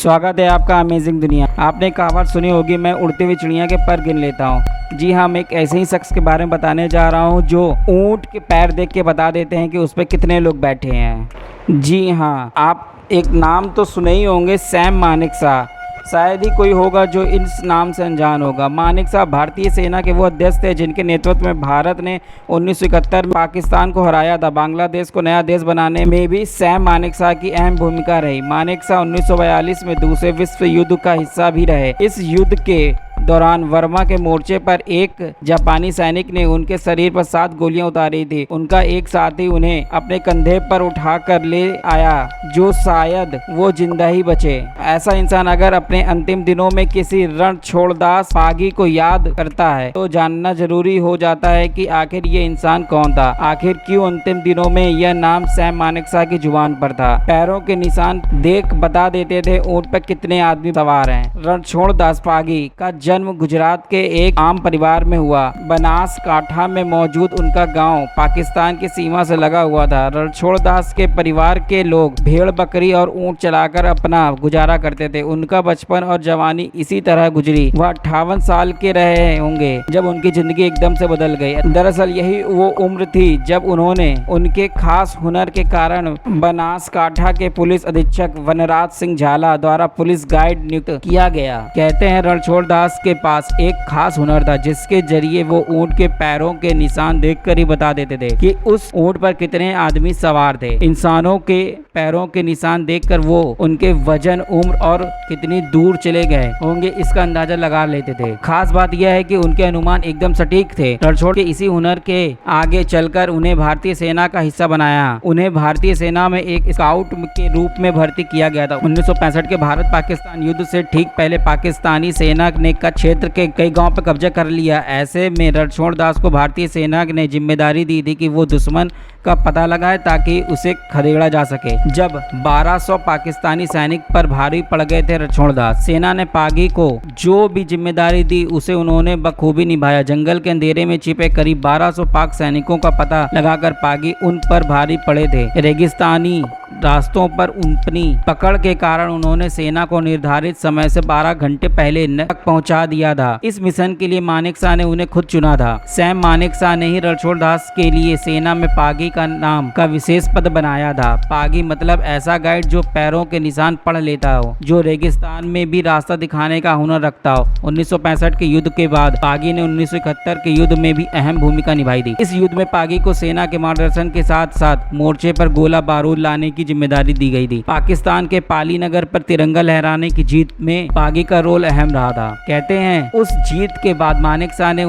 स्वागत है आपका अमेजिंग दुनिया। आपने कहावत सुनी होगी, मैं उड़ती हुई चिड़िया के पर गिन लेता हूँ। जी हाँ, मैं एक ऐसे ही शख्स के बारे में बताने जा रहा हूँ जो ऊँट के पैर देख के बता देते हैं कि उस पर कितने लोग बैठे हैं। जी हाँ, आप एक नाम तो सुने ही होंगे, सैम मानेकशॉ। शायद ही कोई होगा जो इस नाम से अनजान होगा। मानेकशॉ भारतीय सेना के वो अध्यक्ष थे जिनके नेतृत्व में भारत ने 1971 में पाकिस्तान को हराया था। बांग्लादेश को नया देश बनाने में भी सैम मानेकशॉ की अहम भूमिका रही। मानेकशॉ 1942 में दूसरे विश्व युद्ध का हिस्सा भी रहे। इस युद्ध के दौरान वर्मा के मोर्चे पर एक जापानी सैनिक ने उनके शरीर पर 7 गोलियां उतारी थी। उनका एक साथी उन्हें अपने कंधे पर उठा कर ले आया, जो शायद वो जिंदा ही बचे। ऐसा इंसान अगर अपने अंतिम दिनों में किसी रणछोड़दास पागी को याद करता है तो जानना जरूरी हो जाता है कि आखिर ये इंसान कौन था। आखिर क्यों अंतिम दिनों में यह नाम सैम मानेकशॉ की जुबान पर था। पैरों के निशान देख बता देते थे ऊंट पर कितने आदमी सवार हैं। रणछोड़दास पागी का जन्म गुजरात के एक आम परिवार में हुआ। बनासकांठा में मौजूद उनका गांव पाकिस्तान की सीमा से लगा हुआ था। रणछोड़दास के परिवार के लोग भेड़ बकरी और ऊंट चलाकर अपना गुजारा करते थे। उनका बचपन और जवानी इसी तरह गुजरी। वह 58 साल के रहे होंगे जब उनकी जिंदगी एकदम से बदल गई। दरअसल यही वो उम्र थी जब उन्होंने उनके खास हुनर के कारण बनासकांठा के पुलिस अधीक्षक वनराज सिंह झाला द्वारा पुलिस गाइड नियुक्त किया गया। कहते हैं रणछोड़दास के पास एक खास हुनर था जिसके जरिए वो ऊंट के पैरों के निशान देखकर ही बता देते थे कि उस ऊंट पर कितने आदमी सवार थे। इंसानों के पैरों के निशान देखकर वो उनके वजन, उम्र और कितनी दूर चले गए होंगे इसका अंदाजा लगा लेते थे। खास बात यह है कि उनके अनुमान एकदम सटीक थे। रणछोड़ के इसी हुनर के आगे चलकर उन्हें भारतीय सेना का हिस्सा बनाया। उन्हें भारतीय सेना में एक स्काउट के रूप में भर्ती किया गया था। 1965 के भारत पाकिस्तान युद्ध से ठीक पहले पाकिस्तानी सेना ने क्षेत्र के कई गांव पर कब्जा कर लिया। ऐसे में रणछोड़दास को भारतीय सेना ने जिम्मेदारी दी थी कि वो दुश्मन का पता लगाए ताकि उसे खदेड़ा जा सके। जब 1200 पाकिस्तानी सैनिक पर भारी पड़ गए थे रणछोड़दास, सेना ने पागी को जो भी जिम्मेदारी दी उसे उन्होंने बखूबी निभाया। जंगल के अंधेरे में छिपे करीब 1200 पाक सैनिकों का पता लगाकर पागी उन पर भारी पड़े थे। रेगिस्तानी रास्तों पर उनपनी पकड़ के कारण उन्होंने सेना को निर्धारित समय से 12 घंटे पहले तक पहुंचा दिया था। इस मिशन के लिए मानेकशॉ ने उन्हें खुद चुना था। सैम मानेकशॉ ने ही रणछोड़दास के लिए सेना में पागी का नाम का विशेष पद बनाया था। पागी मतलब ऐसा गाइड जो पैरों के निशान पढ़ लेता हो, जो रेगिस्तान में भी रास्ता दिखाने का हुनर रखता हो। 1965 के युद्ध के बाद पागी ने 1971 के युद्ध में भी अहम भूमिका निभाई थी। इस युद्ध में पागी को सेना के मार्गदर्शन के साथ साथ मोर्चे पर गोला बारूद लाने की जिम्मेदारी दी गई थी। पाकिस्तान के पाली नगर पर तिरंगा लहराने की जीत में पागी का रोल अहम रहा था। कहते हैं उस जीत के बाद मानेकशॉ ने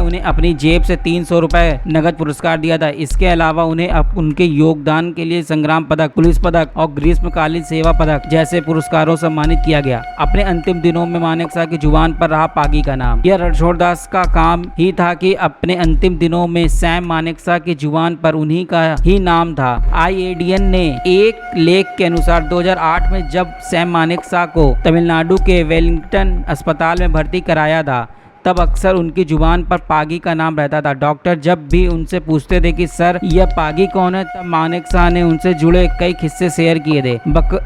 उन्हें अपनी जेब से 300 रुपए नगद पुरस्कार दिया था। इसके अलावा उन्हें उनके योगदान के लिए संग्राम पदक, पुलिस पदक और ग्रीष्मकालीन सेवा पदक जैसे पुरस्कारों से सम्मानित किया गया। अपने अंतिम दिनों में मानेकशॉ की जुबान पर रहा पागी का नाम। यह रणछोड़दास का काम ही था कि अपने अंतिम दिनों में सैम मानेकशॉ की जुबान पर उन्हीं का ही नाम था। IADN ने एक लेख के अनुसार 2008 में जब सैम मानेकशॉ को तमिलनाडु के वेलिंगटन अस्पताल में भर्ती कराया था तब अक्सर उनकी जुबान पर पागी का नाम रहता था। डॉक्टर जब भी उनसे पूछते थे कि सर यह पागी कौन है, तब मानेकशॉ ने उनसे जुड़े कई किस्से शेयर किए थे।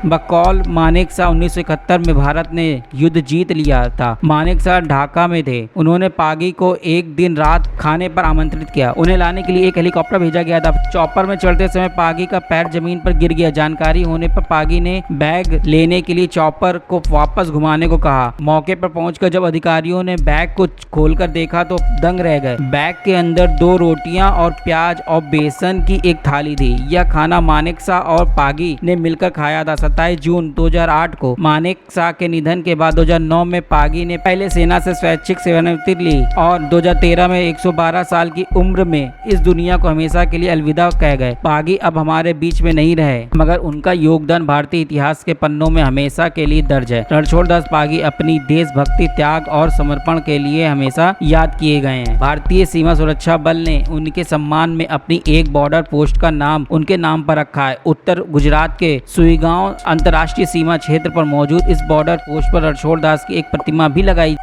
बकौल मानेकशॉ 1971 में भारत ने युद्ध जीत लिया था। मानेकशॉ ढाका में थे। उन्होंने पागी को एक दिन रात खाने पर आमंत्रित किया। उन्हें लाने के लिए एक हेलीकॉप्टर भेजा गया था। चॉपर में चढ़ते समय पागी का पैर जमीन पर गिर गया। जानकारी होने पर पागी ने बैग लेने के लिए चॉपर को वापस घुमाने को कहा। मौके पर पहुंचकर जब अधिकारियों ने बैग को खोलकर देखा तो दंग रह गए। बैग के अंदर 2 रोटियां और प्याज और बेसन की एक थाली थी। यह खाना मानेकशॉ और पागी ने मिलकर खाया था। 27 जून 2008 को मानेकशॉ के निधन के बाद 2009 में पागी ने पहले सेना से स्वैच्छिक सेवानिवृत्ति ली और 2013 में 112 साल की उम्र में इस दुनिया को हमेशा के लिए अलविदा कह गए। पागी अब हमारे बीच में नहीं रहे, मगर उनका योगदान भारतीय इतिहास के पन्नों में हमेशा के लिए दर्ज है। रणछोड़दास पागी अपनी देशभक्ति, त्याग और समर्पण के लिए हमेशा याद किए गए हैं। भारतीय सीमा सुरक्षा बल ने उनके सम्मान में अपनी एक बॉर्डर पोस्ट का नाम उनके नाम पर रखा है। उत्तर गुजरात के सुईगांव अंतर्राष्ट्रीय सीमा क्षेत्र पर मौजूद इस बॉर्डर पोस्ट पर रणछोड़दास की एक प्रतिमा भी लगाई